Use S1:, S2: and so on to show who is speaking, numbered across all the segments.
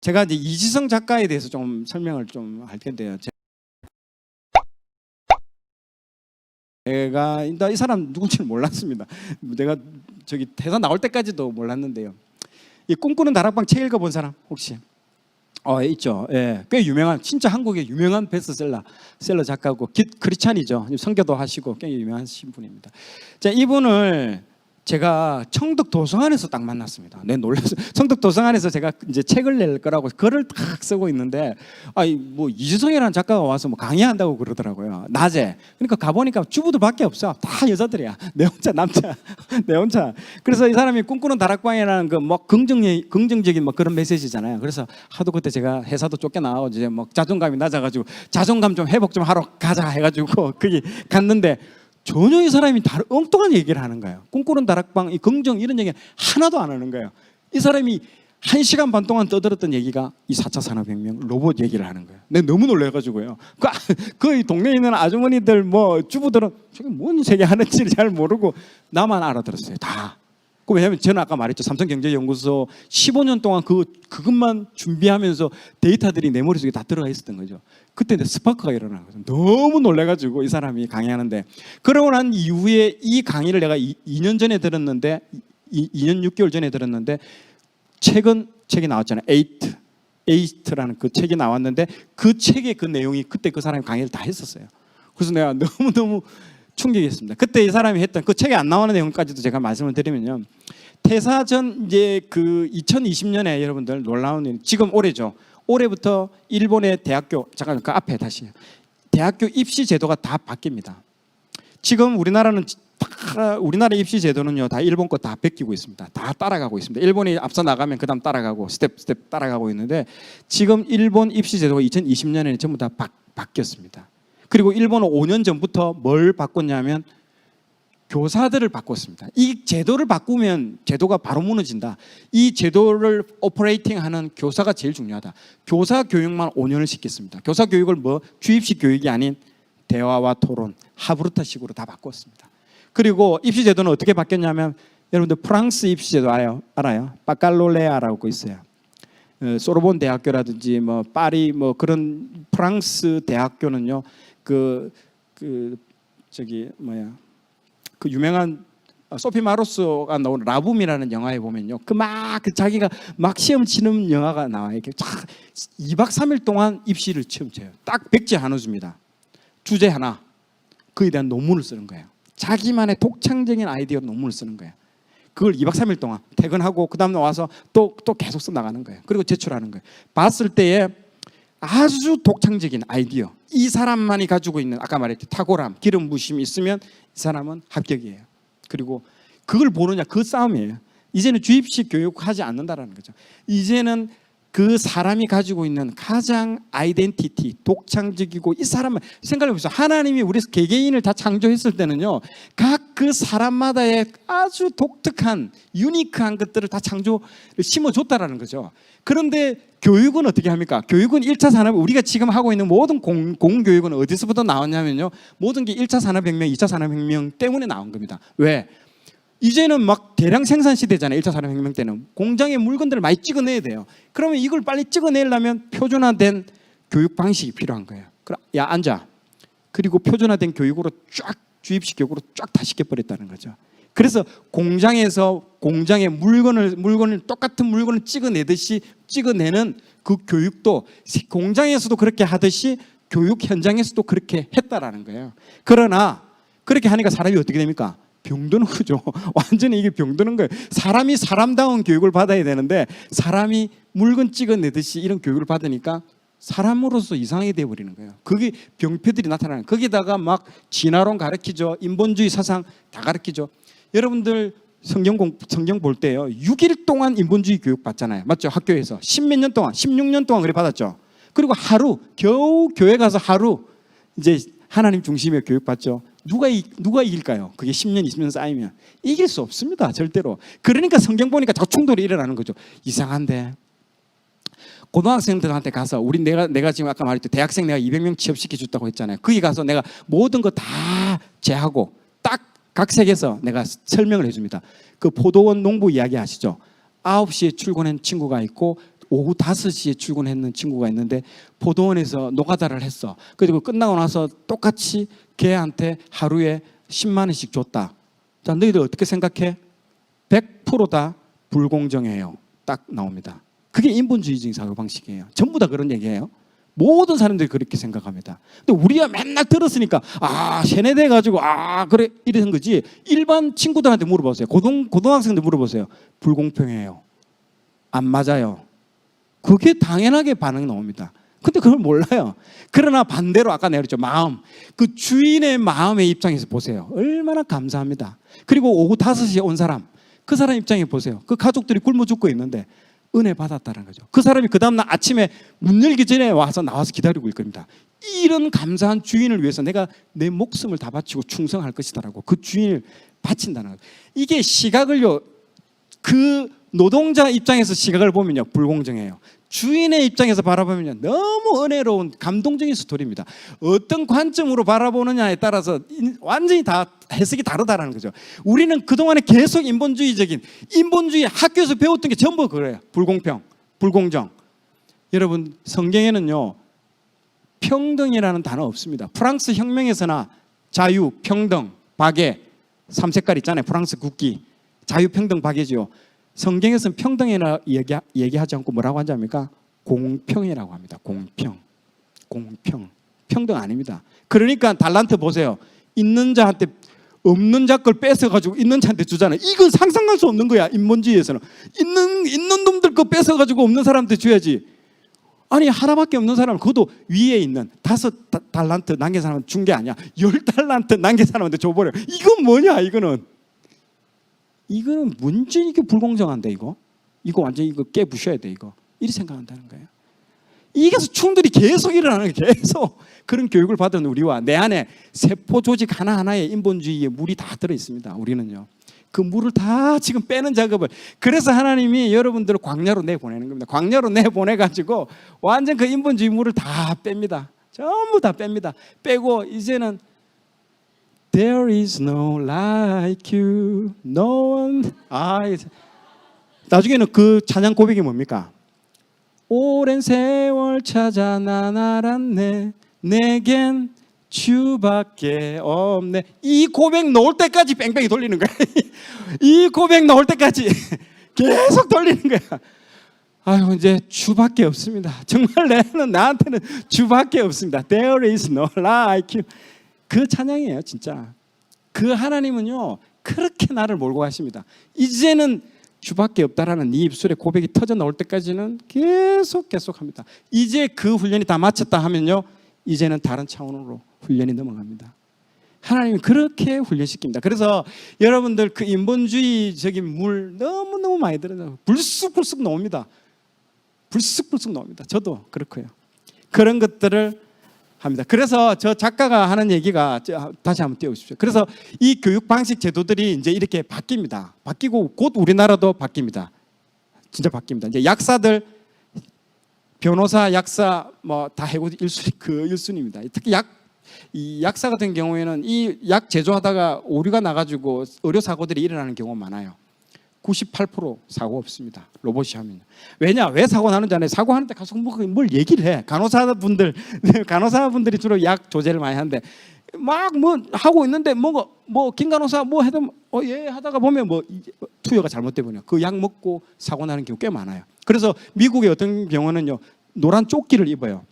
S1: 제가 이제 이지성 작가에 대해서 좀 설명을 좀 할 텐데요. 제가 이 사람 누군지는 몰랐습니다. 내가 저기 대사 나올 때까지도 몰랐는데요. 이 꿈꾸는 다락방 책 읽어본 사람 혹시? 있죠. 예, 꽤 유명한, 진짜 한국의 유명한 베스트셀러 작가고 크리스찬이죠. 선교도 하시고 꽤 유명하신 분입니다. 자, 이분을 제가 청덕 도서관에서 딱 만났습니다. 네, 놀라서 청덕 도서관에서 제가 이제 책을 낼 거라고 글을 딱 쓰고 있는데, 뭐 이주성이라는 작가가 와서 뭐 강의한다고 그러더라고요. 낮에. 그러니까 가보니까 주부들밖에 없어. 다 여자들이야. 내 혼자 남자. 내 혼자. 그래서 이 사람이 꿈꾸는 다락방이라는 그 뭐 긍정적인 뭐 그런 메시지잖아요. 그래서 하도 그때 제가 회사도 쫓겨나고 이제 뭐 자존감이 낮아가지고 자존감 좀 회복 좀 하러 가자 해가지고 거기 갔는데. 전혀 이 사람이 엉뚱한 얘기를 하는 거예요. 꿈꾸는 다락방, 이 긍정 이런 얘기 하나도 안 하는 거예요. 이 사람이 1시간 반 동안 떠들었던 얘기가 이 4차 산업혁명 로봇 얘기를 하는 거예요. 내가 너무 놀라가지고요. 그 동네에 있는 아주머니들 뭐 주부들은 저게 뭔 얘기 하는지 잘 모르고 나만 알아들었어요. 다. 왜냐하면 저는 아까 말했죠. 삼성경제연구소 15년 동안 그것만 준비하면서 데이터들이 내 머릿속에 다 들어가 있었던 거죠. 그때 스파크가 일어나는 거죠. 너무 놀래가지고 이 사람이 강의하는데, 그러고 난 이후에 이 강의를 내가 2년 전에 들었는데 2년 6개월 전에 들었는데 책이 나왔잖아요. 에이트라는 그 책이 나왔는데 그 책의 그 내용이 그때 그 사람이 강의를 다 했었어요. 그래서 내가 너무너무 충격이었습니다. 그때 이 사람이 했던 그 책에 안 나오는 내용까지도 제가 말씀을 드리면요. 퇴사 전 이제 그 2020년에 여러분들 놀라운 일, 지금 올해죠. 올해부터 일본의 대학교, 잠깐 그 앞에 다시, 대학교 입시 제도가 다 바뀝니다. 지금 우리나라 입시 제도는요, 다 일본 거 다 베끼고 있습니다. 다 따라가고 있습니다. 일본이 앞서 나가면 그다음 따라가고 스텝 따라가고 있는데, 지금 일본 입시 제도가 2020년에는 전부 다 바뀌었습니다. 그리고 일본은 5년 전부터 뭘 바꿨냐면 교사들을 바꿨습니다. 이 제도를 바꾸면 제도가 바로 무너진다. 이 제도를 오퍼레이팅하는 교사가 제일 중요하다. 교사 교육만 5년을 시켰습니다. 교사 교육을 뭐 주입식 교육이 아닌 대화와 토론, 하브르타식으로 다 바꿨습니다. 그리고 입시 제도는 어떻게 바뀌었냐면, 여러분들 프랑스 입시 제도 알아요? 바칼로레아라고 있어요. 소르본 대학교라든지 뭐 파리 뭐 그런 프랑스 대학교는요, 그 유명한 소피 마르소가 나온 라붐이라는 영화에 보면요, 자기가 막 시험 치는 영화가 나와요. 이렇게 2박 3일 동안 입시를 시험 쳐요. 딱 백지 하나 줍니다. 주제 하나, 그에 대한 논문을 쓰는 거예요. 자기만의 독창적인 아이디어 논문을 쓰는 거예요. 그걸 2박 3일 동안 퇴근하고 그 다음에 와서 또 계속 써 나가는 거예요. 그리고 제출하는 거예요. 봤을 때에 아주 독창적인 아이디어, 이 사람만이 가지고 있는, 아까 말했듯이 탁월함, 기름 부심이 있으면 이 사람은 합격이에요. 그리고 그걸 보느냐, 그 싸움이에요. 이제는 주입식 교육하지 않는다라는 거죠. 이제는 그 사람이 가지고 있는 가장 아이덴티티, 독창적이고, 이 사람을 생각해 보세요. 하나님이 우리 개개인을 다 창조했을 때는요, 각 그 사람마다의 아주 독특한 유니크한 것들을 다 창조를 심어줬다라는 거죠. 그런데 교육은 어떻게 합니까? 교육은 1차 산업, 우리가 지금 하고 있는 모든 공교육은 어디서부터 나왔냐면요, 모든 게 1차 산업혁명, 2차 산업혁명 때문에 나온 겁니다. 왜? 이제는 막 대량 생산 시대잖아요. 1차 산업혁명 때는 공장에 물건들을 많이 찍어내야 돼요. 그러면 이걸 빨리 찍어내려면 표준화된 교육 방식이 필요한 거예요. 야, 앉아. 그리고 표준화된 교육으로 쫙, 주입식 교육으로 쫙 다 시켜버렸다는 거죠. 그래서 공장에서 공장에 물건을 똑같은 물건을 찍어내듯이 찍어내는 그 교육도 공장에서도 그렇게 하듯이 교육 현장에서도 그렇게 했다라는 거예요. 그러나 그렇게 하니까 사람이 어떻게 됩니까? 병드는 거죠. 완전히 이게 병드는 거예요. 사람이 사람다운 교육을 받아야 되는데, 사람이 물건 찍어내듯이 이런 교육을 받으니까 사람으로서 이상하게 돼버리는 거예요. 그게 병폐들이 나타나는 거예요. 거기다가 막 진화론 가르치죠. 인본주의 사상 다 가르치죠. 여러분들 성경 볼 때요, 6일 동안 인본주의 교육 받잖아요. 맞죠? 학교에서 10몇 년 동안, 16년 동안 그래 받았죠. 그리고 겨우 교회 가서 하루 이제 하나님 중심의 교육 받죠. 누가 이길까요? 그게 10년, 20년 쌓이면 이길 수 없습니다. 절대로. 그러니까 성경 보니까 자꾸 충돌이 일어나는 거죠. 이상한데, 고등학생들한테 가서 내가 지금 아까 말했듯이 대학생 내가 200명 취업시켜 줬다고 했잖아요. 거기 가서 내가 모든 거 다 제하고 딱 각색해서 내가 설명을 해줍니다. 그 포도원 농부 이야기 아시죠? 9시에 출근한 친구가 있고 오후 5시에 출근했는 친구가 있는데 포도원에서 노가다를 했어. 그리고 끝나고 나서 똑같이 걔한테 하루에 10만 원씩 줬다. 자, 너희들 어떻게 생각해? 100%다 불공정해요. 딱 나옵니다. 그게 인본주의적인 사고방식이에요. 전부 다 그런 얘기예요. 모든 사람들이 그렇게 생각합니다. 근데 우리가 맨날 들었으니까 세뇌돼가지고 그래 이런 거지. 일반 친구들한테 물어보세요. 고등학생들 물어보세요. 불공평해요. 안 맞아요. 그게 당연하게 반응이 나옵니다. 근데 그걸 몰라요. 그러나 반대로 아까 내가 그랬죠. 마음. 그 주인의 마음의 입장에서 보세요. 얼마나 감사합니다. 그리고 오후 5시에 온 사람. 그 사람 입장에 보세요. 그 가족들이 굶어 죽고 있는데 은혜 받았다는 거죠. 그 사람이 그 다음날 아침에 문 열기 전에 나와서 기다리고 있을 겁니다. 이런 감사한 주인을 위해서 내가 내 목숨을 다 바치고 충성할 것이다라고 그 주인을 바친다는 거죠. 이게 시각을요. 그 노동자 입장에서 시각을 보면요. 불공정해요. 주인의 입장에서 바라보면 너무 은혜로운 감동적인 스토리입니다. 어떤 관점으로 바라보느냐에 따라서 완전히 다 해석이 다르다는 거죠. 우리는 그동안에 계속 인본주의 학교에서 배웠던 게 전부 그래요. 불공평, 불공정. 여러분 성경에는요 평등이라는 단어 없습니다. 프랑스 혁명에서나 자유, 평등, 박애 3색깔 있잖아요. 프랑스 국기 자유, 평등, 박애지요. 성경에서는 평등이라 얘기하지 않고 뭐라고 하지 않습니까? 공평이라고 합니다. 공평. 평등 아닙니다. 그러니까 달란트 보세요. 있는 자한테 없는 자 걸 뺏어가지고 있는 자한테 주잖아요. 이건 상상할 수 없는 거야. 인본주의에서는. 있는 놈들 거 뺏어가지고 없는 사람한테 줘야지. 아니 하나밖에 없는 사람은 그것도 위에 있는 5달란트 남긴 사람한테 준 게 아니야. 10달란트 남긴 사람한테 줘버려. 이건 뭐냐 이거는. 이거는 완전히 이게 불공정한데 이거 완전히 이거 깨부셔야 돼 이거. 이렇게 생각한다는 거예요. 이게서 충돌이 계속 일어나는 거예요. 계속 그런 교육을 받은 우리와 내 안에 세포 조직 하나하나에 인본주의의 물이 다 들어 있습니다. 우리는요. 그 물을 다 지금 빼는 작업을. 그래서 하나님이 여러분들을 광야로 내보내는 겁니다. 광야로 내보내가지고 완전 그 인본주의 물을 다 뺍니다. 전부 다 뺍니다. 빼고 이제는 There is no like you, no one. 나중에는 그 찬양 고백이 뭡니까? 오랜 세월 찾아 난 알았네. 내겐 주밖에 없네. 이 고백 나올 때까지 뺑뺑이 돌리는 거야. 이 고백 나올 때까지 계속 돌리는 거야. 아유 이제 주밖에 없습니다. 정말 나한테는 주밖에 없습니다. There is no like you. 그 찬양이에요 진짜. 그 하나님은요 그렇게 나를 몰고 가십니다. 이제는 주밖에 없다라는 네 입술에 고백이 터져 나올 때까지는 계속합니다. 이제 그 훈련이 다 마쳤다 하면요 이제는 다른 차원으로 훈련이 넘어갑니다. 하나님이 그렇게 훈련시킵니다. 그래서 여러분들 그 인본주의적인 물 너무너무 많이 들어요. 불쑥불쑥 나옵니다. 불쑥불쑥 나옵니다. 저도 그렇고요. 그런 것들을 합니다. 그래서 저 작가가 하는 얘기가 다시 한번 띄워주십시오. 그래서 이 교육 방식 제도들이 이제 이렇게 바뀝니다. 바뀌고 곧 우리나라도 바뀝니다. 진짜 바뀝니다. 이제 약사들, 변호사, 약사 뭐 다 해고 1순위입니다. 특히 이 약사 같은 경우에는 이 약 제조하다가 오류가 나가지고 의료 사고들이 일어나는 경우가 많아요. 98% 사고 없습니다. 로봇이 하면. 왜냐? 왜 사고 나는지 아냐? 사고하는데 가서 뭘 얘기를 해. 간호사분들이 주로 약 조제를 많이 하는데 막 뭐 하고 있는데 뭐 김간호사 뭐 해도 예 하다가 보면 뭐 투여가 잘못돼 버려. 그 약 먹고 사고 나는 경우 꽤 많아요. 그래서 미국의 어떤 병원은요 노란 조끼를 입어요.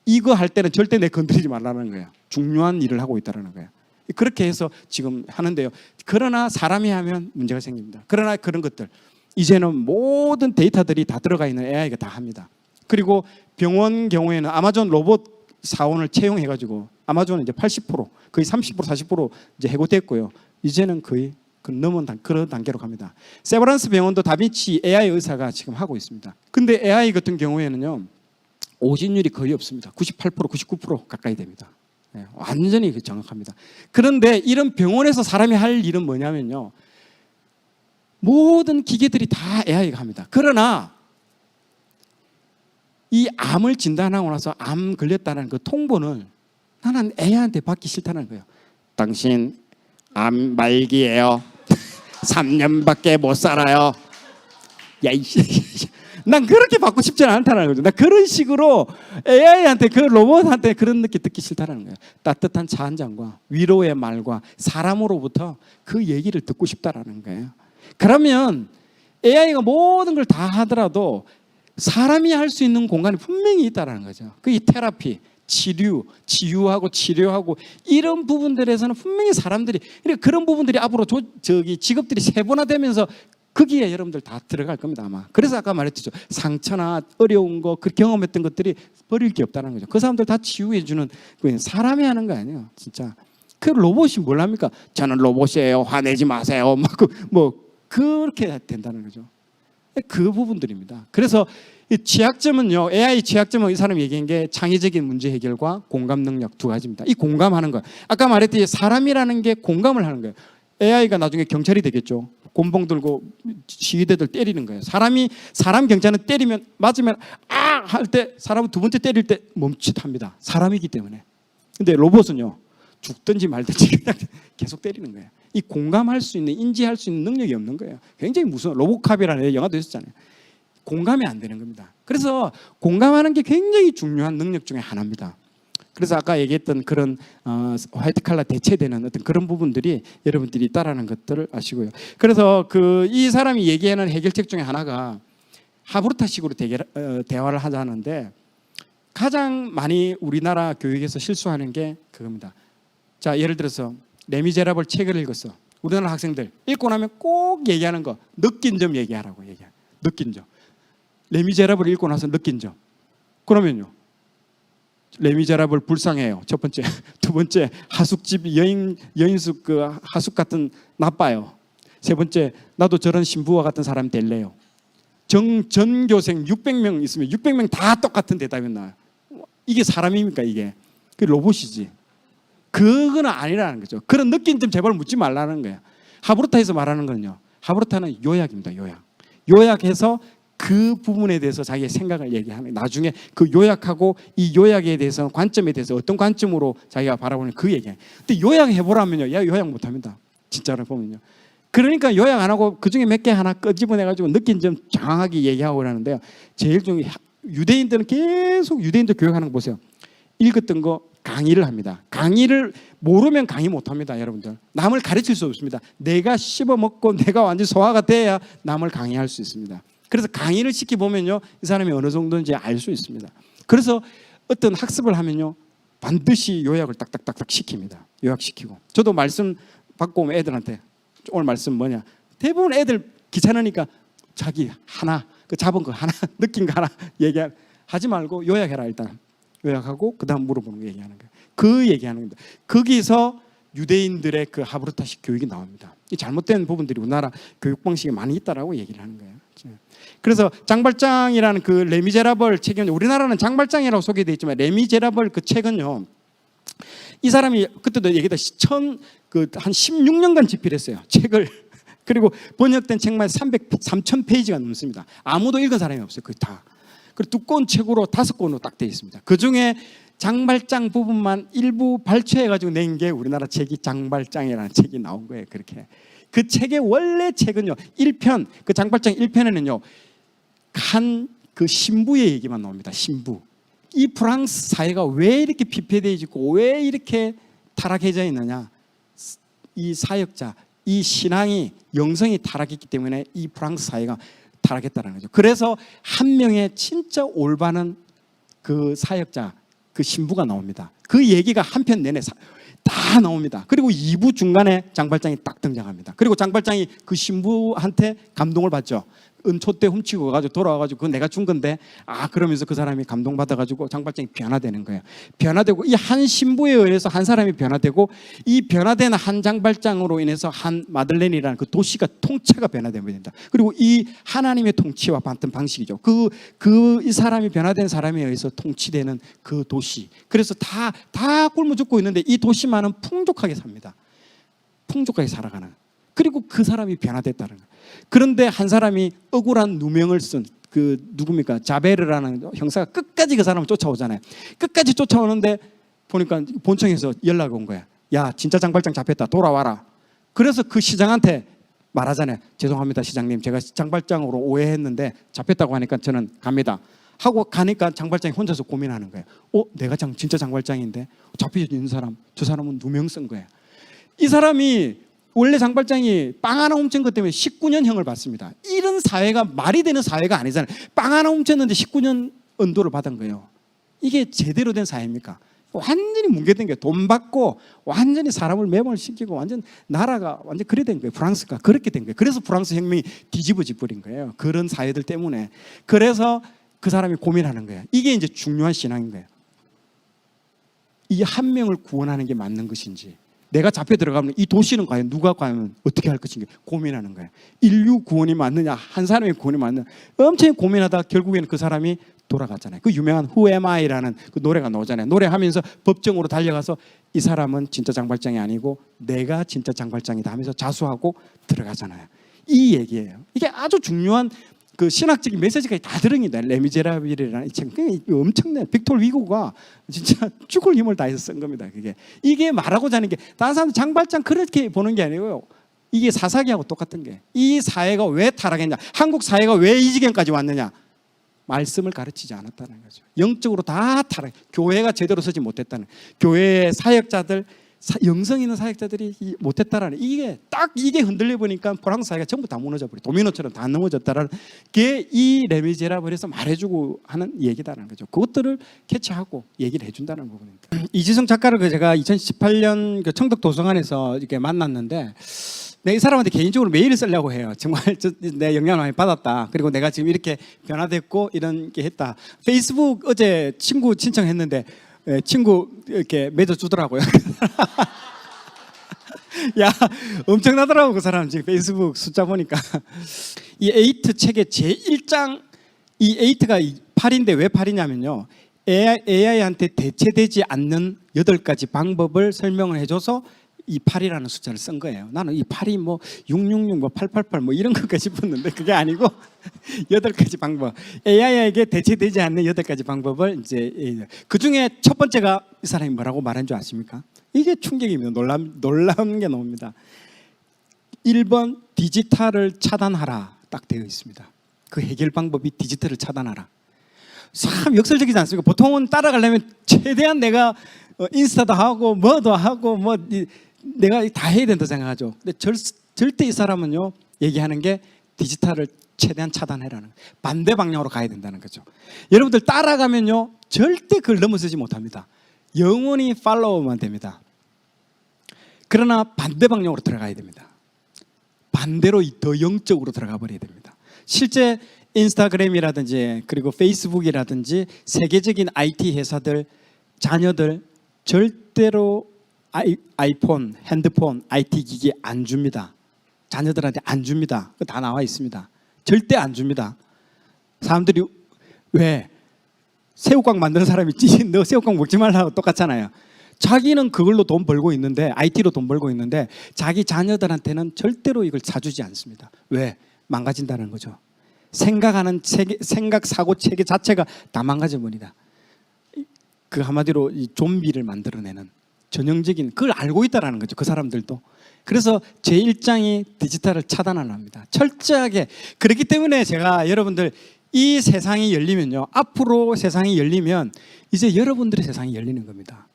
S1: 이거 할 때는 절대 내 건드리지 말라는 거예요. 중요한 일을 하고 있다는 거예요. 그렇게 해서 지금 하는데요. 그러나 사람이 하면 문제가 생깁니다. 그러나 그런 것들 이제는 모든 데이터들이 다 들어가 있는 AI가 다 합니다. 그리고 병원 경우에는 아마존 로봇 사원을 채용해가지고 아마존은 이제 80% 거의 30% 40% 이제 해고됐고요. 이제는 거의 넘은 그런 단계로 갑니다. 세브란스 병원도 다빈치 AI 의사가 지금 하고 있습니다. 근데 AI 같은 경우에는요 오진율이 거의 없습니다. 98% 99% 가까이 됩니다. 완전히 정확합니다. 그런데 이런 병원에서 사람이 할 일은 뭐냐면요 모든 기계들이 다 AI가 합니다. 그러나 이 암을 진단하고 나서 암 걸렸다는 그 통보는 나는 AI한테 받기 싫다는 거예요. 당신 암 말기예요. 3년밖에 못 살아요. 야, 난 그렇게 받고 싶지는 않다는 거죠. 나 그런 식으로 AI한테 그 로봇한테 그런 느낌 듣기 싫다는 거예요. 따뜻한 차 한 잔과 위로의 말과 사람으로부터 그 얘기를 듣고 싶다라는 거예요. 그러면 AI가 모든 걸 다 하더라도 사람이 할 수 있는 공간이 분명히 있다는 거죠. 그게 테라피, 치유하고 치료하고 이런 부분들에서는 분명히 사람들이 그런 부분들이 앞으로 직업들이 세분화되면서 거기에 여러분들 다 들어갈 겁니다 아마. 그래서 아까 말했죠. 상처나 어려운 거, 그 경험했던 것들이 버릴 게 없다는 거죠. 그 사람들 다 치유해 주는 사람이 하는 거 아니에요, 진짜. 그 로봇이 뭘 합니까? 저는 로봇이에요. 화내지 마세요. 뭐 그렇게 된다는 거죠. 그 부분들입니다. 그래서 이 취약점은요, AI 취약점은 이 사람이 얘기한 게 창의적인 문제 해결과 공감 능력 두 가지입니다. 이 공감하는 거. 아까 말했듯이 사람이라는 게 공감을 하는 거예요. AI가 나중에 경찰이 되겠죠. 곤봉 들고 시위대들 때리는 거예요. 사람 경찰은 맞으면 할 때 사람은 두 번째 때릴 때 멈칫합니다. 사람이기 때문에. 근데 로봇은요, 죽든지 말든지 그냥 계속 때리는 거예요. 이 공감할 수 있는, 인지할 수 있는 능력이 없는 거예요. 굉장히 무서운, 로보캅이라는 영화도 있었잖아요. 공감이 안 되는 겁니다. 그래서 공감하는 게 굉장히 중요한 능력 중에 하나입니다. 그래서 아까 얘기했던 그런 화이트 칼라 대체되는 어떤 그런 부분들이 여러분들이 있다라는 것들을 아시고요. 그래서 이 사람이 얘기하는 해결책 중에 하나가 하브르타식으로 대화를 하자는데, 가장 많이 우리나라 교육에서 실수하는 게 그겁니다. 자, 예를 들어서 레미제라블 책을 읽었어. 우리나라 학생들 읽고 나면 꼭 얘기하는 거, 느낀 점 얘기하라고 얘기해. 느낀 점. 레미제라블 읽고 나서 느낀 점. 그러면요, 레미제라블 불쌍해요. 첫 번째. 두 번째, 하숙집 여인숙 그 하숙 같은 나빠요. 세 번째, 나도 저런 신부와 같은 사람 될래요. 전교생 600명 있으면 600명 다 똑같은 대답이 나와요. 이게 사람입니까 이게? 그 로봇이지. 그거는 아니라는 거죠. 그런 느낀 점 제발 묻지 말라는 거예요. 하브르타에서 말하는 건요, 하브르타는 요약입니다. 요약해서 그 부분에 대해서 자기의 생각을 얘기하는, 나중에 그 요약하고 이 요약에 대해서 관점에 대해서 어떤 관점으로 자기가 바라보는 그 얘기예요. 근데 요약해보라면요, 요약 못합니다. 진짜로 보면요. 그러니까 요약 안 하고 그중에 몇 개 하나 끄집어내가지고 느낀 점 정확하게 얘기하고 그러는데요, 제일 중요한 유대인들은 계속 유대인들 교육하는 거 보세요. 읽었던 거 강의를 합니다. 강의를 모르면 강의 못합니다. 여러분들, 남을 가르칠 수 없습니다. 내가 씹어먹고 내가 완전 소화가 돼야 남을 강의할 수 있습니다. 그래서 강의를 시켜보면요, 이 사람이 어느 정도인지 알 수 있습니다. 그래서 어떤 학습을 하면요, 반드시 요약을 딱딱딱딱 시킵니다. 요약시키고. 저도 말씀 받고 오면 애들한테 오늘 말씀 뭐냐, 대부분 애들 귀찮으니까 자기 하나, 그 잡은 거 하나, 느낀 거 하나 얘기하지 말고 요약해라. 일단 요약하고 그 다음 물어보는 거 얘기하는 거예요. 그 얘기하는 겁니다. 거기서 유대인들의 그 하브르타식 교육이 나옵니다. 이 잘못된 부분들이 우리나라 교육 방식에 많이 있다라고 얘기를 하는 거예요. 그래서 장발장이라는 그 레미제라블 책은, 우리나라는 장발장이라고 소개되어 있지만 레미제라블 그 책은요, 이 사람이 그때도 얘기했다, 한 16년간 집필했어요, 책을. 그리고 번역된 책만 3,000페이지가 넘습니다. 아무도 읽은 사람이 없어요, 그 다. 그리고 두꺼운 책으로 5권으로 딱 되어 있습니다. 그 중에 장발장 부분만 일부 발췌해가지고 낸 게 우리나라 책이 장발장이라는 책이 나온 거예요. 그렇게. 그 책의 원래 책은요, 1편, 그 장발장 1편에는요, 한 그 신부의 얘기만 나옵니다. 신부. 이 프랑스 사회가 왜 이렇게 피폐해지고 왜 이렇게 타락해져 있느냐. 이 사역자, 이 신앙이, 영성이 타락했기 때문에 이 프랑스 사회가 타락했다는 거죠. 그래서 한 명의 진짜 올바른 그 사역자, 그 신부가 나옵니다. 그 얘기가 한 편 내내 다 나옵니다. 그리고 2부 중간에 장발장이 딱 등장합니다. 그리고 장발장이 그 신부한테 감동을 받죠. 은촛대 훔치고 가지고 돌아와가지고 그건 내가 준 건데, 그러면서 그 사람이 감동받아가지고 장발장이 변화되는 거예요. 변화되고, 이 한 신부에 의해서 한 사람이 변화되고, 이 변화된 한 장발장으로 인해서 한 마들렌이라는 그 도시가 통째가 변화됩니다. 그리고 이 하나님의 통치와 같은 방식이죠. 이 사람이 변화된 사람에 의해서 통치되는 그 도시. 그래서 다 굶어 죽고 있는데 이 도시만은 풍족하게 삽니다. 풍족하게 살아가는. 그리고 그 사람이 변화됐다는 거예요. 그런데 한 사람이 억울한 누명을 쓴 그 누굽니까? 자베르라는 형사가 끝까지 그 사람을 쫓아오잖아요. 끝까지 쫓아오는데 보니까 본청에서 연락 온 거야. 야, 진짜 장발장 잡혔다. 돌아와라. 그래서 그 시장한테 말하잖아요. 죄송합니다, 시장님. 제가 장발장으로 오해했는데 잡혔다고 하니까 저는 갑니다. 하고 가니까 장발장이 혼자서 고민하는 거예요. 내가 진짜 장발장인데 잡혀 있는 사람, 저 사람은 누명 쓴 거예요. 이 사람이 원래 장발장이 빵 하나 훔친 것 때문에 19년형을 받습니다. 이런 사회가 말이 되는 사회가 아니잖아요. 빵 하나 훔쳤는데 19년 언도를 받은 거예요. 이게 제대로 된 사회입니까? 완전히 뭉개된 거예요. 돈 받고 완전히 사람을 매몰시키고 완전 나라가 완전 그래 된 거예요. 프랑스가 그렇게 된 거예요. 그래서 프랑스 혁명이 뒤집어져 버린 거예요. 그런 사회들 때문에. 그래서 그 사람이 고민하는 거예요. 이게 이제 중요한 신앙인 거예요. 이 한 명을 구원하는 게 맞는 것인지, 내가 잡혀 들어가면 이 도시는 과연 누가 과연 어떻게 할 것인가 고민하는 거예요. 인류 구원이 맞느냐, 한 사람의 구원이 맞느냐, 엄청 고민하다 결국에는 그 사람이 돌아갔잖아요. 그 유명한 Who Am I라는 그 노래가 나오잖아요. 노래하면서 법정으로 달려가서 이 사람은 진짜 장발장이 아니고 내가 진짜 장발장이다 하면서 자수하고 들어가잖아요. 이 얘기예요. 이게 아주 중요한 그 신학적인 메시지가 다 들어있다. 레미제라빌이라는 이 책, 엄청나요. 빅토르 위고가 진짜 죽을 힘을 다해서 쓴 겁니다. 이게 말하고자 하는 게 다른 사람들 장발장 그렇게 보는 게 아니고요. 이게 사사기하고 똑같은 게, 이 사회가 왜 타락했냐, 한국 사회가 왜 이 지경까지 왔느냐, 말씀을 가르치지 않았다는 거죠. 영적으로 다 타락, 교회가 제대로 서지 못했다는, 교회의 사역자들, 영성 있는 사역자들이 못했다라는, 이게 흔들려 보니까 프랑스 사회가 전부 다 무너져 버려, 도미노처럼 다 넘어졌다라는 게 이 레미제라블에서 말해주고 하는 얘기다라는 거죠. 그것들을 캐치하고 얘기를 해준다는 부분입니다. 이지성 작가를 제가 2018년 그 청덕 도서관에서 이렇게 만났는데, 내가 이 사람한테 개인적으로 메일을 쓰려고 해요. 정말 내 영향을 많이 받았다. 그리고 내가 지금 이렇게 변화됐고 이런 게 했다. 페이스북 어제 친구 신청했는데 친구 이렇게 맺어주더라고요. 야, 엄청나더라고 그 사람. 지금 페이스북 숫자 보니까. 이 에이트 책의 제1장, 이 에이트가 8인데 왜 8이냐면요, AI한테 대체되지 않는 8가지 방법을 설명을 해줘서 이 8이라는 숫자를 쓴 거예요. 나는 이 8이 뭐 666, 뭐 888, 뭐 이런 것까 싶었는데 그게 아니고 8가지 방법. AI에게 대체되지 않는 8가지 방법을 이제, 그 중에 첫 번째가 이 사람이 뭐라고 말한 줄 아십니까? 이게 충격입니다. 놀라운 게 나옵니다. 1번 디지털을 차단하라 딱 되어 있습니다. 그 해결 방법이 디지털을 차단하라. 참 역설적이지 않습니까? 보통은 따라가려면 최대한 내가 인스타도 하고 뭐도 하고 뭐 내가 다 해야 된다 생각하죠. 근데 절대 이 사람은요, 얘기하는 게 디지털을 최대한 차단해라는, 반대 방향으로 가야 된다는 거죠. 여러분들 따라가면요 절대 그걸 넘어서지 못합니다. 영원히 팔로우만 됩니다. 그러나 반대 방향으로 들어가야 됩니다. 반대로 더 영적으로 들어가 버려야 됩니다. 실제 인스타그램이라든지 그리고 페이스북이라든지 세계적인 IT 회사들 자녀들 절대로 아이폰, 핸드폰, IT 기기 안 줍니다. 자녀들한테 안 줍니다. 그거 다 나와 있습니다. 절대 안 줍니다. 사람들이 왜? 새우깡 만드는 사람이 있지, 너 새우깡 먹지 말라고 똑같잖아요. 자기는 그걸로 돈 벌고 있는데, IT로 돈 벌고 있는데 자기 자녀들한테는 절대로 이걸 사주지 않습니다. 왜? 망가진다는 거죠. 생각하는 체계, 생각 사고 체계 자체가 다 망가져 버립니다. 그 한마디로 이 좀비를 만들어내는 전형적인, 그걸 알고 있다라는 거죠. 그 사람들도. 그래서 제1장이 디지털을 차단하는 겁니다. 철저하게. 그렇기 때문에 제가 여러분들, 이 세상이 열리면요, 앞으로 세상이 열리면 이제 여러분들의 세상이 열리는 겁니다.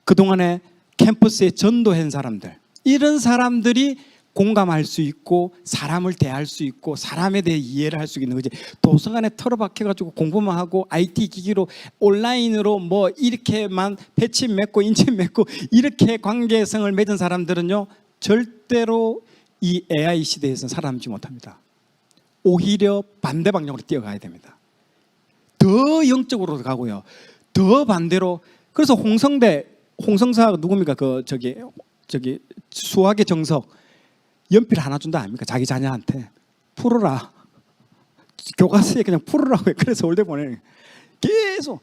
S1: 그동안에 캠퍼스에 전도한 사람들, 이런 사람들이 공감할 수 있고 사람을 대할 수 있고 사람에 대해 이해를 할 수 있는 거지. 도서관에 털어박혀가지고 공부만 하고 IT 기기로 온라인으로 뭐 이렇게만 패치 맺고 인체 맺고 이렇게 관계성을 맺은 사람들은요 절대로 이 AI 시대에서는 살아남지 못합니다. 오히려 반대 방향으로 뛰어가야 됩니다. 더 영적으로 가고요, 더 반대로. 그래서 홍성사 누굽니까? 그 저기 수학의 정석 연필 하나 준다 아닙니까? 자기 자녀한테 풀어라, 교과서에 그냥 풀으라고. 그래서 올대 보내는 계속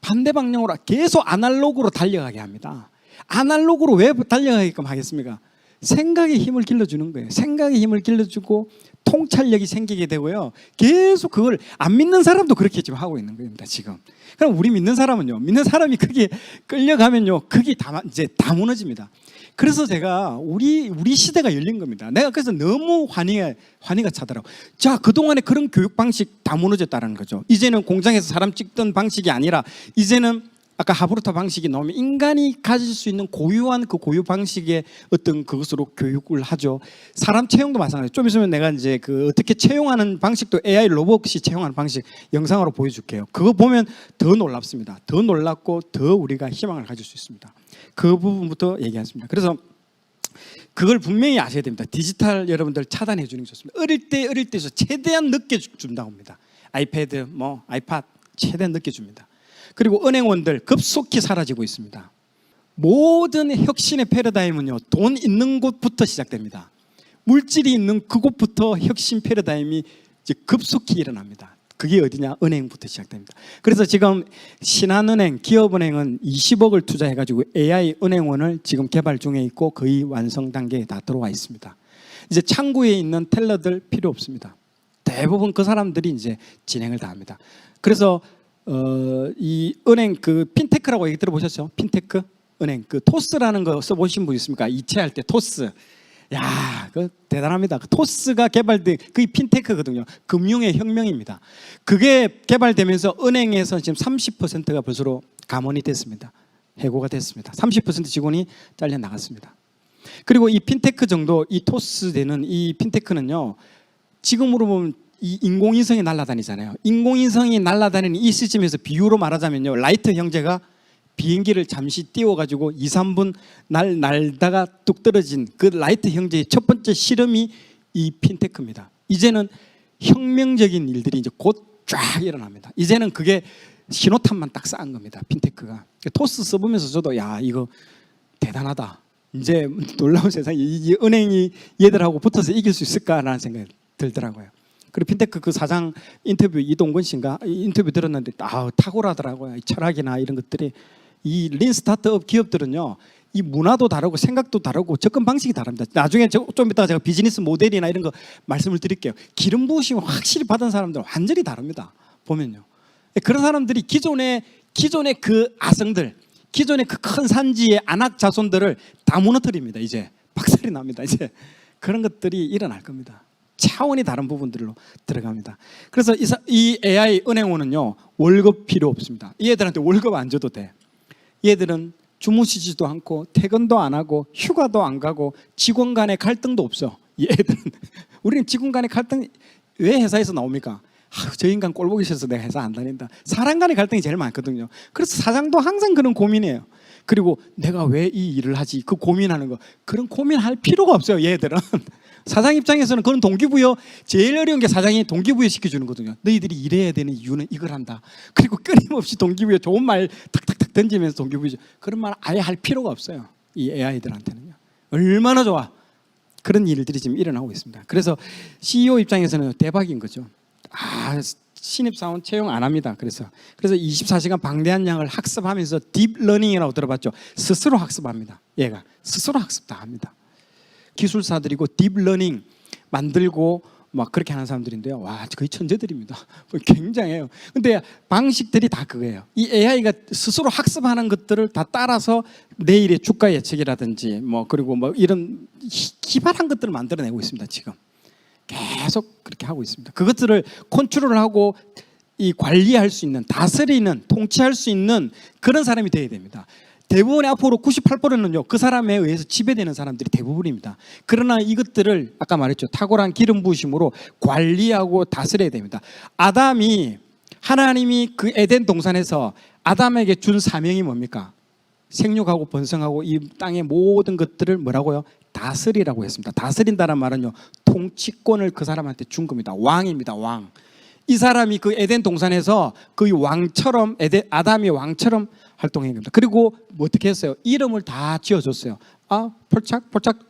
S1: 반대 방향으로 계속 아날로그로 달려가게 합니다. 아날로그로 왜 달려가게끔 하겠습니까? 생각의 힘을 길러주는 거예요. 생각의 힘을 길러주고 통찰력이 생기게 되고요. 계속 그걸 안 믿는 사람도 그렇게 지금 하고 있는 겁니다. 지금. 그럼 우리 믿는 사람은요. 믿는 사람이 그게 끌려가면요. 그게 이제 다 무너집니다. 그래서 제가 우리 시대가 열린 겁니다. 내가 그래서 너무 환희가 차더라고. 자, 그동안에 그런 교육 방식 다 무너졌다는 거죠. 이제는 공장에서 사람 찍던 방식이 아니라 이제는 아까 하브루타 방식이 나오면 인간이 가질 수 있는 고유한 그 고유 방식의 어떤 그것으로 교육을 하죠. 사람 채용도 마찬가지예요. 좀 있으면 내가 이제 그 어떻게 채용하는 방식도 AI 로봇이 채용하는 방식 영상으로 보여줄게요. 그거 보면 더 놀랍습니다. 더 놀랍고 더 우리가 희망을 가질 수 있습니다. 그 부분부터 얘기하겠습니다. 그래서 그걸 분명히 아셔야 됩니다. 디지털 여러분들 차단해 주는 게 좋습니다. 어릴 때에서 최대한 늦게 준다고 합니다. 아이패드, 아이팟 최대한 늦게 줍니다. 그리고 은행원들 급속히 사라지고 있습니다. 모든 혁신의 패러다임은요, 돈 있는 곳부터 시작됩니다. 물질이 있는 그곳부터 혁신 패러다임이 이제 급속히 일어납니다. 그게 어디냐? 은행부터 시작됩니다. 그래서 지금 신한은행, 기업은행은 20억을 투자해가지고 AI 은행원을 지금 개발 중에 있고 거의 완성 단계에 다 들어와 있습니다. 이제 창구에 있는 텔러들 필요 없습니다. 대부분 그 사람들이 이제 진행을 다 합니다. 그래서 이 은행 그 핀테크라고 얘기 들어보셨죠? 핀테크 은행 그 토스라는 거 써보신 분 있습니까? 이체할 때 토스. 야, 그 대단합니다. 그 토스가 개발된 그게 핀테크거든요. 금융의 혁명입니다. 그게 개발되면서 은행에서 지금 30%가 벌써 감원이 됐습니다. 해고가 됐습니다. 30% 직원이 잘려 나갔습니다. 그리고 이 핀테크 정도 이 토스 되는 이 핀테크는요, 지금으로 보면 이 인공위성이 날아다니잖아요. 인공위성이 날아다니는 이 시점에서 비유로 말하자면요, 라이트 형제가 비행기를 잠시 띄워가지고 2, 3분 날다가 뚝 떨어진 그 라이트 형제의 첫 번째 실험이 이 핀테크입니다. 이제는 혁명적인 일들이 이제 곧 쫙 일어납니다. 이제는 그게 신호탄만 딱 쌓은 겁니다. 핀테크가. 토스 써보면서 저도 야, 이거 대단하다. 이제 놀라운 세상에 이 은행이 얘들하고 붙어서 이길 수 있을까라는 생각이 들더라고요. 그리고 핀테크 그 사장 인터뷰 이동건 씨인가 인터뷰 들었는데 탁월하더라고요. 이 철학이나 이런 것들이 이 린 스타트업 기업들은요, 이 문화도 다르고 생각도 다르고 접근 방식이 다릅니다. 나중에 좀 이따가 제가 비즈니스 모델이나 이런 거 말씀을 드릴게요. 기름 부으심 확실히 받은 사람들은 완전히 다릅니다. 보면요, 그런 사람들이 기존의 그 아성들, 기존의 그 큰 산지의 안악 자손들을 다 무너뜨립니다. 이제 박살이 납니다. 이제 그런 것들이 일어날 겁니다. 차원이 다른 부분들로 들어갑니다. 그래서 이 AI 은행원은요, 월급 필요 없습니다. 얘들한테 월급 안 줘도 돼. 얘들은 주무시지도 않고 퇴근도 안 하고 휴가도 안 가고 직원 간의 갈등도 없어. 얘들은 우리는 직원 간의 갈등 왜 회사에서 나옵니까? 저 인간 꼴 보기 싫어서 내가 회사 안 다닌다. 사람 간의 갈등이 제일 많거든요. 그래서 사장도 항상 그런 고민이에요. 그리고 내가 왜 이 일을 하지? 그 고민하는 거, 그런 고민할 필요가 없어요. 얘들은 사장 입장에서는 그런 동기부여, 제일 어려운 게 사장이 동기부여 시켜주는 거거든요. 너희들이 일해야 되는 이유는 이걸 한다. 그리고 끊임없이 동기부여, 좋은 말 탁탁탁 던지면서 동기부여, 그런 말 아예 할 필요가 없어요. 이 AI들한테는요. 얼마나 좋아. 그런 일들이 지금 일어나고 있습니다. 그래서 CEO 입장에서는 대박인 거죠. 신입사원 채용 안 합니다. 그래서 24시간 방대한 양을 학습하면서 딥러닝이라고 들어봤죠. 스스로 학습합니다. 얘가 스스로 학습 다 합니다. 기술사들이고 딥러닝 만들고 막 그렇게 하는 사람들인데요. 와, 거의 천재들입니다. 굉장해요. 근데 방식들이 다 그거예요. 이 AI가 스스로 학습하는 것들을 다 따라서 내일의 주가 예측이라든지 그리고 이런 기발한 것들을 만들어내고 있습니다. 지금 계속 그렇게 하고 있습니다. 그것들을 컨트롤하고 이 관리할 수 있는, 다스리는, 통치할 수 있는 그런 사람이 되어야 됩니다. 대부분의 앞으로 98%는요, 그 사람에 의해서 지배되는 사람들이 대부분입니다. 그러나 이것들을 아까 말했죠, 탁월한 기름 부으심으로 관리하고 다스려야 됩니다. 아담이, 하나님이 그 에덴 동산에서 아담에게 준 사명이 뭡니까? 생육하고 번성하고 이 땅의 모든 것들을 뭐라고요? 다스리라고 했습니다. 다스린다는 말은요, 통치권을 그 사람한테 준 겁니다. 왕입니다. 왕. 이 사람이 그 에덴 동산에서 그 왕처럼, 아담이 왕처럼 활동한 겁니다. 그리고 어떻게 했어요? 이름을 다 지어줬어요. 폴착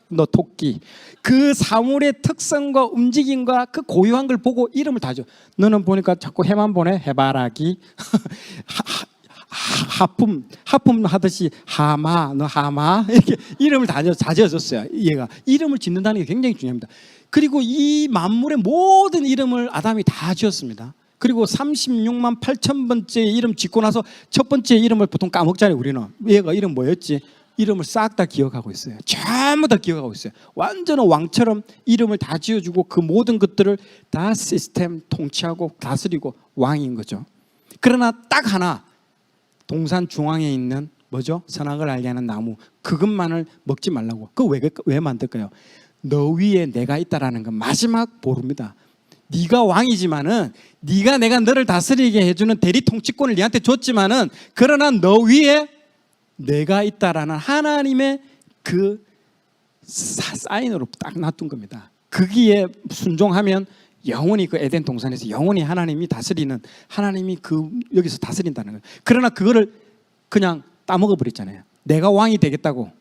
S1: 너 토끼. 그 사물의 특성과 움직임과 그 고유한 걸 보고 이름을 다 줘. 너는 보니까 자꾸 해만 보네. 해바라기, 하품 하듯이 하마, 너 하마 이렇게 이름을 다 지어줬어요. 얘가 이름을 짓는다는 게 굉장히 중요합니다. 그리고 이 만물의 모든 이름을 아담이 다 지었습니다. 그리고 36만 8천 번째 이름 짓고 나서 첫 번째 이름을 보통 까먹잖아요. 우리는 얘가 이름 뭐였지? 이름을 싹 다 기억하고 있어요. 전부 다 기억하고 있어요. 완전 왕처럼 이름을 다 지어주고 그 모든 것들을 다 시스템 통치하고 다스리고 왕인 거죠. 그러나 딱 하나 동산 중앙에 있는 뭐죠? 선악을 알게 하는 나무 그것만을 먹지 말라고. 그거 왜 만들까요? 너 위에 내가 있다라는 건 마지막 보루입니다. 네가 왕이지만은 내가 너를 다스리게 해주는 대리 통치권을 네한테 줬지만은 그러나 너 위에 내가 있다라는 하나님의 그 사인으로 딱 놔둔 겁니다. 거기에 순종하면 영원히 그 에덴 동산에서 영원히 하나님이 다스리는 하나님이 여기서 다스린다는 거예요. 그러나 그거를 그냥 따먹어 버렸잖아요. 내가 왕이 되겠다고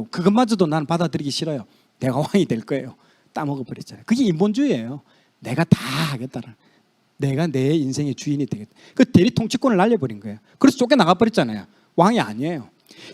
S1: 그것마저도 나는 받아들이기 싫어요. 내가 왕이 될 거예요. 따먹어 버렸잖아요. 그게 인본주의예요. 내가 다 하겠다는, 내가 내 인생의 주인이 되겠다. 그 대리 통치권을 날려버린 거예요. 그래서 쫓겨나가 버렸잖아요. 왕이 아니에요.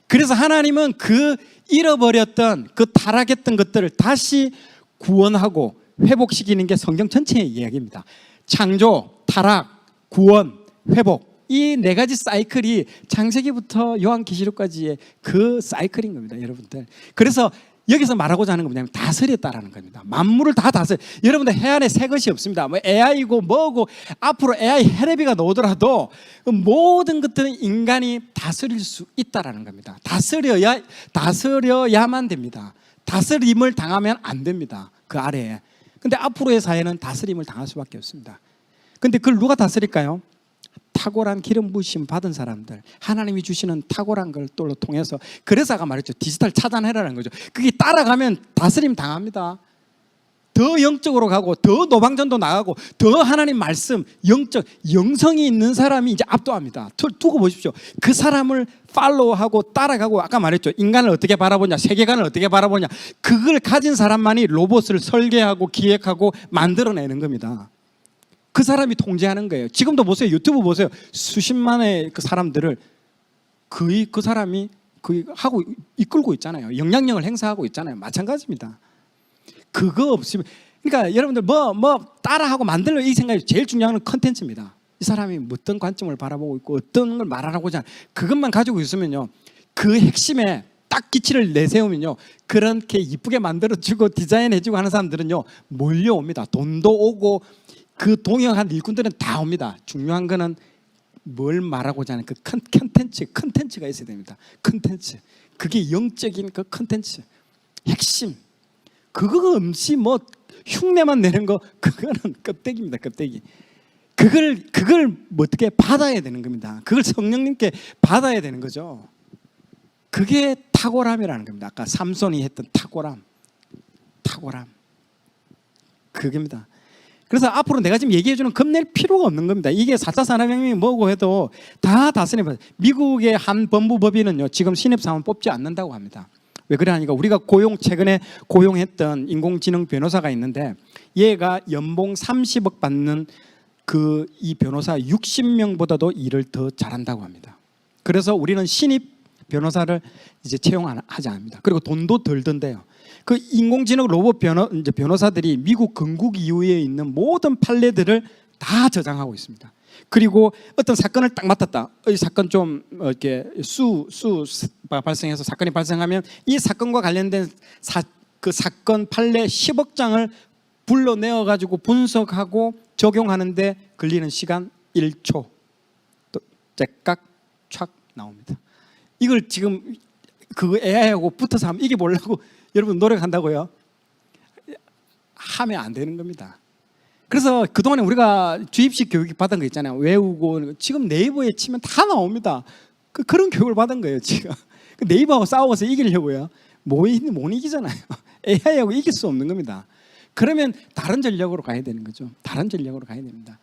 S1: 그래서 하나님은 그 잃어버렸던 그 타락했던 것들을 다시 구원하고 회복시키는 게 성경 전체의 이야기입니다. 창조, 타락, 구원, 회복, 이 네 가지 사이클이 창세기부터 요한계시록까지의 그 사이클인 겁니다, 여러분들. 그래서 여기서 말하고자 하는 건 뭐냐면 다스렸다라는 겁니다. 만물을 다 다스려. 여러분들 해안에 새 것이 없습니다. 뭐 AI고 뭐고 앞으로 AI 헤레비가 나오더라도 모든 것들은 인간이 다스릴 수 있다라는 겁니다. 다스려야만 됩니다. 다스림을 당하면 안 됩니다. 그 아래에. 근데 앞으로의 사회는 다스림을 당할 수밖에 없습니다. 근데 그걸 누가 다스릴까요? 탁월한 기름 부으심 받은 사람들, 하나님이 주시는 탁월한 걸 또 통해서. 그래서 아까 말했죠, 디지털 차단해라는 거죠. 그게 따라가면 다스림 당합니다. 더 영적으로 가고 더 노방전도 나가고 더 하나님 말씀, 영성이 있는 사람이 이제 압도합니다. 두고 보십시오. 그 사람을 팔로우하고 따라가고, 아까 말했죠, 인간을 어떻게 바라보냐, 세계관을 어떻게 바라보냐, 그걸 가진 사람만이 로봇을 설계하고 기획하고 만들어내는 겁니다. 그 사람이 통제하는 거예요. 지금도 보세요. 유튜브 보세요. 수십만의 그 사람들을 그 사람이 하고 이끌고 있잖아요. 영향력을 행사하고 있잖아요. 마찬가지입니다. 그거 없으면, 그러니까 여러분들 뭐 따라하고 만들려, 이 생각이 제일 중요한 건 컨텐츠입니다. 이 사람이 어떤 관점을 바라보고 있고 어떤 걸 말하고자 하는, 그것만 가지고 있으면요, 그 핵심에 딱 기치를 내세우면요, 그렇게 이쁘게 만들어주고 디자인해주고 하는 사람들은요 몰려옵니다. 돈도 오고 그 동역한 일꾼들은 다 옵니다. 중요한 거는 뭘 말하고자 하는 그 컨텐츠가 있어야 됩니다. 컨텐츠, 그게 영적인 그 컨텐츠 핵심. 그거 없이 뭐 흉내만 내는 거, 그거는 껍데기입니다. 껍데기. 그걸 어떻게 받아야 되는 겁니다. 그걸 성령님께 받아야 되는 거죠. 그게 탁월함이라는 겁니다. 아까 삼손이 했던 탁월함. 그겁니다. 그래서 앞으로 내가 지금 얘기해주는 겁낼 필요가 없는 겁니다. 이게 4차 산업혁명이 뭐고 해도 다 다스려요. 미국의 한 법무법인은요, 지금 신입사원 뽑지 않는다고 합니다. 왜 그래 하니까, 우리가 최근에 고용했던 인공지능 변호사가 있는데, 얘가 연봉 30억 받는 이 변호사 60명보다도 일을 더 잘한다고 합니다. 그래서 우리는 신입 변호사를 이제 채용하지 않습니다. 그리고 돈도 덜 든대요. 그 인공지능 로봇 변호사들이 미국 건국 이후에 있는 모든 판례들을 다 저장하고 있습니다. 그리고 어떤 사건을 딱 맡았다. 이 사건 좀 이렇게 발생해서 사건이 발생하면 이 사건과 관련된 그 사건 판례 10억 장을 불러내어 가지고 분석하고 적용하는데 걸리는 시간 1초. 또 째깍 촥 나옵니다. 이걸 지금 그 AI하고 붙어서 하면 이게 뭐라고 여러분 노력한다고요? 하면 안 되는 겁니다. 그래서 그동안에 우리가 주입식 교육 받은 거 있잖아요. 외우고, 지금 네이버에 치면 다 나옵니다. 그런 교육을 받은 거예요, 지금. 네이버하고 싸워서 이기려고요. 못 이기잖아요. AI하고 이길 수 없는 겁니다. 그러면 다른 전략으로 가야 되는 거죠. 다른 전략으로 가야 됩니다.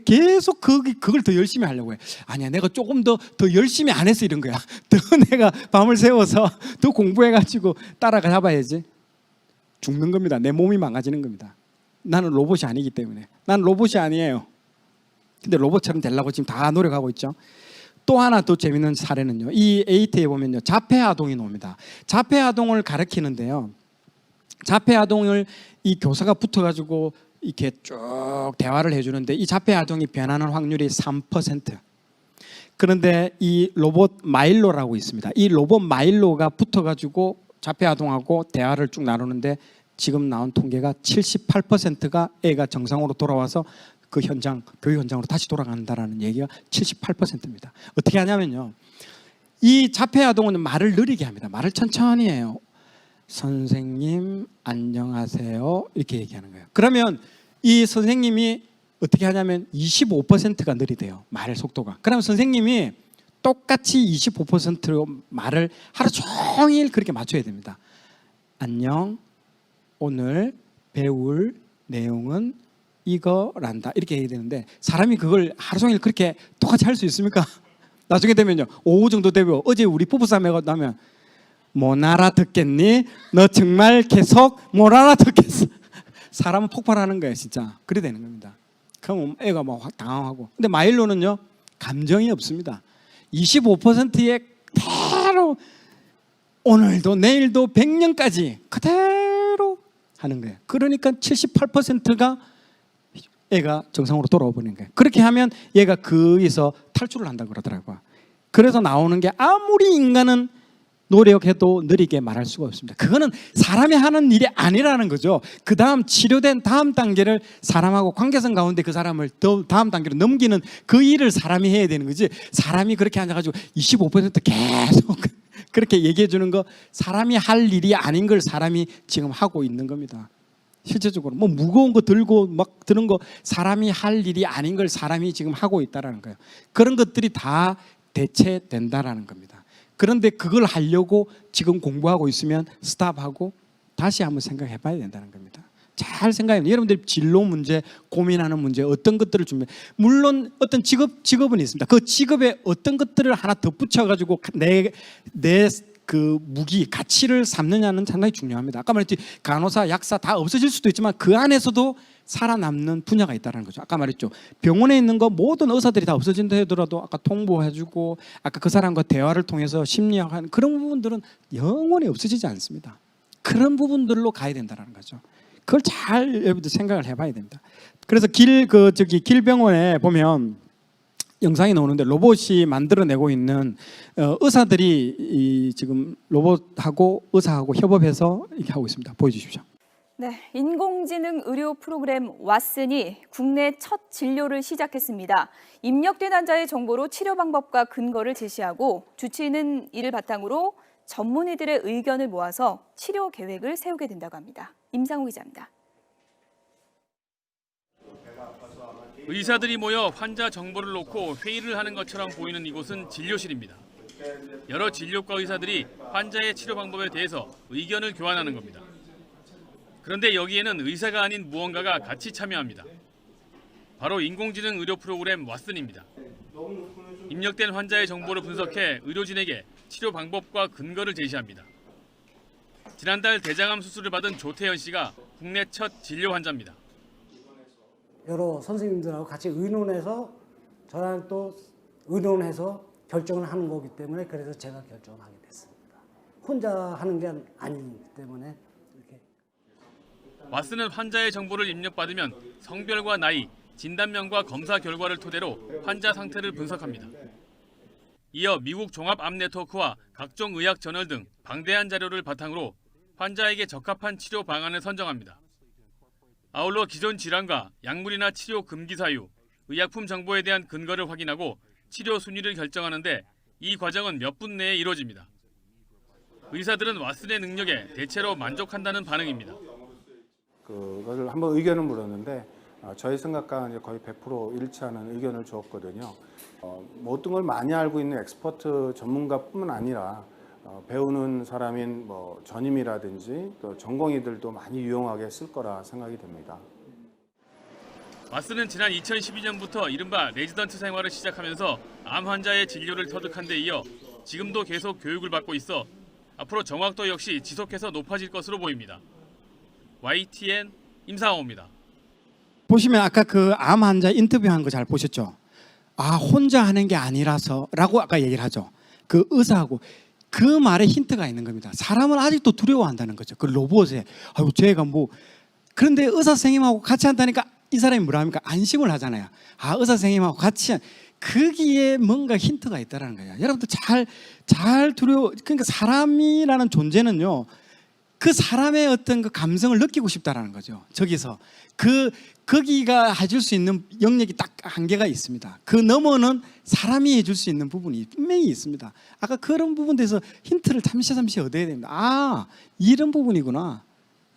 S1: 계속 그걸 더 열심히 하려고 해요. 아니야, 내가 조금 더 열심히 안 해서 이런 거야. 더 내가 밤을 새워서 더 공부해가지고 따라가 잡아야지. 죽는 겁니다. 내 몸이 망가지는 겁니다. 나는 로봇이 아니기 때문에. 난 로봇이 아니에요. 근데 로봇처럼 되려고 지금 다 노력하고 있죠. 또 하나 더 재밌는 사례는요. 이 에이트에 보면요. 자폐아동이 나옵니다. 자폐아동을 가르치는데요. 자폐아동을 이 교사가 붙어가지고 이렇게 쭉 대화를 해주는데 이 자폐아동이 변하는 확률이 3%. 그런데 이 로봇 마일로라고 있습니다. 이 로봇 마일로가 붙어가지고 자폐아동하고 대화를 쭉 나누는데 지금 나온 통계가 78%가 애가 정상으로 돌아와서 그 현장, 교육 현장으로 다시 돌아간다라는 얘기가 78%입니다. 어떻게 하냐면요. 이 자폐아동은 말을 느리게 합니다. 말을 천천히 해요. 선생님 안녕하세요 이렇게 얘기하는 거예요. 그러면 이 선생님이 어떻게 하냐면 25%가 느리대요. 말의 속도가. 그러면 선생님이 똑같이 25%로 말을 하루 종일 그렇게 맞춰야 됩니다. 안녕, 오늘 배울 내용은 이거란다 이렇게 해야 되는데 사람이 그걸 하루 종일 그렇게 똑같이 할 수 있습니까? 나중에 되면요 오후 정도 되고 어제 우리 부부싸움 해가면 못 알아듣겠니? 너 정말 계속 못 알아듣겠어. 사람은 폭발하는 거예요 진짜. 그래 되는 겁니다. 그럼 애가 막 확 당황하고. 근데 마일로는요 감정이 없습니다. 25%의 그대로 오늘도 내일도 100년까지 그대로 하는 거예요. 그러니까 78%가 애가 정상으로 돌아와 버리는 거예요. 그렇게 하면 얘가 거기서 탈출을 한다고 그러더라고요. 그래서 나오는 게 아무리 인간은 노력해도 느리게 말할 수가 없습니다. 그거는 사람이 하는 일이 아니라는 거죠. 그 다음 치료된 다음 단계를 사람하고 관계성 가운데 그 사람을 더 다음 단계로 넘기는 그 일을 사람이 해야 되는 거지. 사람이 그렇게 앉아가지고 25% 계속 그렇게 얘기해 주는 거 사람이 할 일이 아닌 걸 사람이 지금 하고 있는 겁니다. 실제적으로 뭐 무거운 거 들고 막 드는 거 사람이 할 일이 아닌 걸 사람이 지금 하고 있다라는 거예요. 그런 것들이 다 대체된다라는 겁니다. 그런데 그걸 하려고 지금 공부하고 있으면 스탑하고 다시 한번 생각해 봐야 된다는 겁니다. 잘 생각해요. 여러분들 진로 문제, 고민하는 문제 어떤 것들을 준비. 물론 어떤 직업은 있습니다. 그 직업에 어떤 것들을 하나 덧붙여 가지고 내 그 무기, 가치를 삼느냐는 상당히 중요합니다. 아까 말했지 간호사, 약사 다 없어질 수도 있지만 그 안에서도 살아남는 분야가 있다는 거죠. 아까 말했죠. 병원에 있는 거 모든 의사들이 다 없어진다 하더라도 아까 통보해주고 아까 그 사람과 대화를 통해서 심리학하는 그런 부분들은 영원히 없어지지 않습니다. 그런 부분들로 가야 된다는 거죠. 그걸 잘 여러분들 생각을 해봐야 됩니다. 그래서 길병원에 보면 영상이 나오는데 로봇이 만들어내고 있는 의사들이 지금 로봇하고 의사하고 협업해서 이렇게 하고 있습니다. 보여주십시오.
S2: 네, 인공지능 의료 프로그램 왓슨이 국내 첫 진료를 시작했습니다. 입력된 환자의 정보로 치료 방법과 근거를 제시하고 주치의는 이를 바탕으로 전문의들의 의견을 모아서 치료 계획을 세우게 된다고 합니다. 임상우 기자입니다.
S3: 의사들이 모여 환자 정보를 놓고 회의를 하는 것처럼 보이는 이곳은 진료실입니다. 여러 진료과 의사들이 환자의 치료 방법에 대해서 의견을 교환하는 겁니다. 그런데 여기에는 의사가 아닌 무언가가 같이 참여합니다. 바로 인공지능 의료 프로그램 왓슨입니다. 입력된 환자의 정보를 분석해 의료진에게 치료 방법과 근거를 제시합니다. 지난달 대장암 수술을 받은 조태현 씨가 국내 첫 진료 환자입니다.
S4: 여러 선생님들하고 같이 의논해서 저랑 또 의논해서 결정을 하는 거기 때문에 그래서 제가 결정을 하게 됐습니다. 혼자 하는 게 아니기 때문에 이렇게.
S3: 왓슨은 환자의 정보를 입력받으면 성별과 나이, 진단명과 검사 결과를 토대로 환자 상태를 분석합니다. 이어 미국 종합암 네트워크와 각종 의학 저널 등 방대한 자료를 바탕으로 환자에게 적합한 치료 방안을 선정합니다. 아울러 기존 질환과 약물이나 치료 금기 사유, 의약품 정보에 대한 근거를 확인하고 치료 순위를 결정하는데 이 과정은 몇 분 내에 이루어집니다. 의사들은 왓슨의 능력에 대체로 만족한다는 반응입니다.
S5: 그것을 한번 의견을 물었는데 저희 생각과는 거의 100% 일치하는 의견을 주었거든요. 모든 걸 많이 알고 있는 엑스퍼트 전문가뿐만 아니라 배우는 사람인 전임이라든지 또 전공의들도 많이 유용하게 쓸 거라 생각이 됩니다.
S3: 왓슨은 지난 2012년부터 이른바 레지던트 생활을 시작하면서 암 환자의 진료를 터득한 데 이어 지금도 계속 교육을 받고 있어 앞으로 정확도 역시 지속해서 높아질 것으로 보입니다. YTN 임상호입니다.
S1: 보시면 아까 그 암 환자 인터뷰한 거 잘 보셨죠? 혼자 하는 게 아니라서라고 아까 얘기를 하죠. 그 의사하고 그 말에 힌트가 있는 겁니다. 사람을 아직도 두려워한다는 거죠. 그 로봇에 아유 쟤가 뭐 그런데 의사 선생님하고 같이 한다니까 이 사람이 뭐라 합니까? 안심을 하잖아요. 의사 선생님하고 같이 거기에 뭔가 힌트가 있다라는 거예요. 여러분들 잘 그러니까 사람이라는 존재는요. 그 사람의 어떤 그 감성을 느끼고 싶다라는 거죠. 저기서 거기가 해줄 수 있는 영역이 딱 한계가 있습니다. 그 너머는 사람이 해줄 수 있는 부분이 분명히 있습니다. 아까 그런 부분에서 힌트를 잠시 얻어야 됩니다. 이런 부분이구나.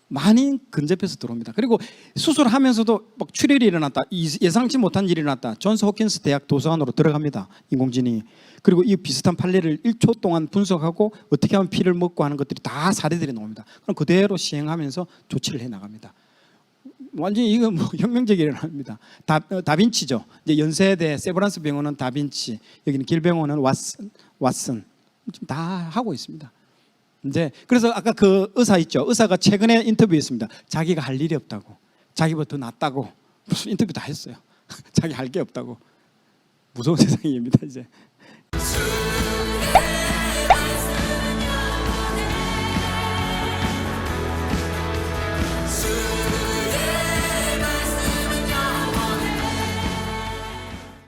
S1: 많이 근접해서 들어옵니다. 그리고 수술하면서도 막 출혈이 일어났다. 예상치 못한 일이 일어났다. 존스 호킨스 대학 도서관으로 들어갑니다. 인공지능이. 그리고 이 비슷한 판례를 1초 동안 분석하고 어떻게 하면 피를 먹고 하는 것들이 다 사례들이 나옵니다. 그럼 그대로 시행하면서 조치를 해 나갑니다. 완전히 이건 뭐 혁명적인 일어납니다. 다빈치죠. 이제 연세대 세브란스 병원은 다빈치, 여기는 길병원은 왓슨 지금 다 하고 있습니다. 이제 그래서 아까 그 의사 있죠. 의사가 최근에 인터뷰했습니다. 자기가 할 일이 없다고, 자기보다 더 낫다고 무슨 인터뷰 다 했어요. 자기 할 게 없다고. 무서운 세상입니다 이제.